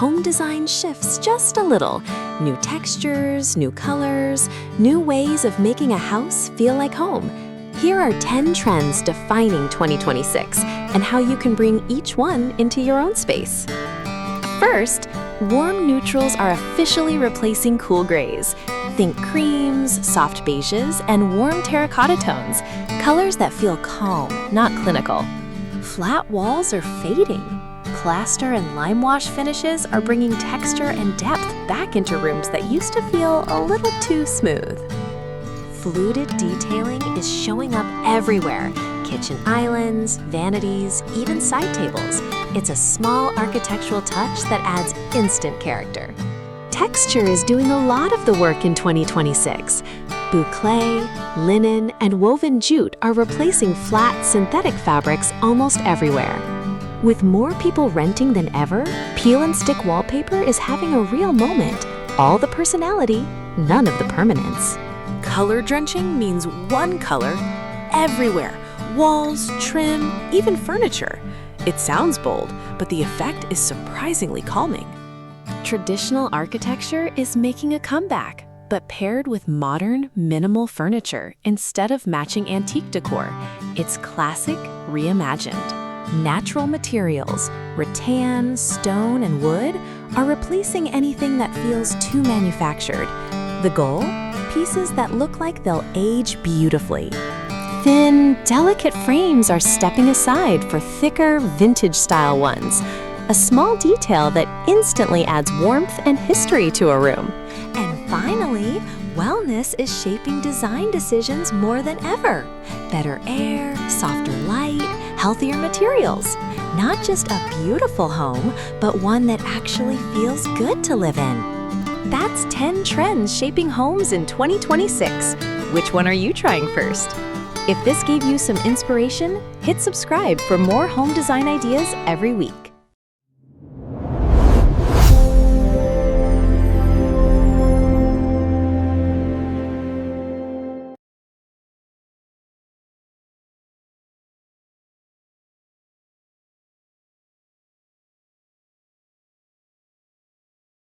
home design shifts just a little. New textures, new colors, new ways of making a house feel like home. Here are 10 trends defining 2026 and how you can bring each one into your own space. First, warm neutrals are officially replacing cool grays. Think creams, soft beiges, and warm terracotta tones, colors that feel calm, not clinical. Flat walls are fading. Plaster and lime wash finishes are bringing texture and depth back into rooms that used to feel a little too smooth. Fluted detailing is showing up everywhere. Kitchen islands, vanities, even side tables. It's a small architectural touch that adds instant character. Texture is doing a lot of the work in 2026. Bouclé, linen, and woven jute are replacing flat synthetic fabrics almost everywhere. With more people renting than ever, peel and stick wallpaper is having a real moment. All the personality, none of the permanence. Color drenching means one color everywhere. Walls, trim, even furniture. It sounds bold, but the effect is surprisingly calming. Traditional architecture is making a comeback, but paired with modern, minimal furniture instead of matching antique decor. It's classic reimagined. Natural materials, rattan, stone, and wood are replacing anything that feels too manufactured. The goal? Pieces that look like they'll age beautifully. Thin, delicate frames are stepping aside for thicker, vintage-style ones. A small detail that instantly adds warmth and history to a room. And finally, wellness is shaping design decisions more than ever. Better air, softer light, healthier materials. Not just a beautiful home, but one that actually feels good to live in. That's 10 trends shaping homes in 2026. Which one are you trying first? If this gave you some inspiration, hit subscribe for more home design ideas every week.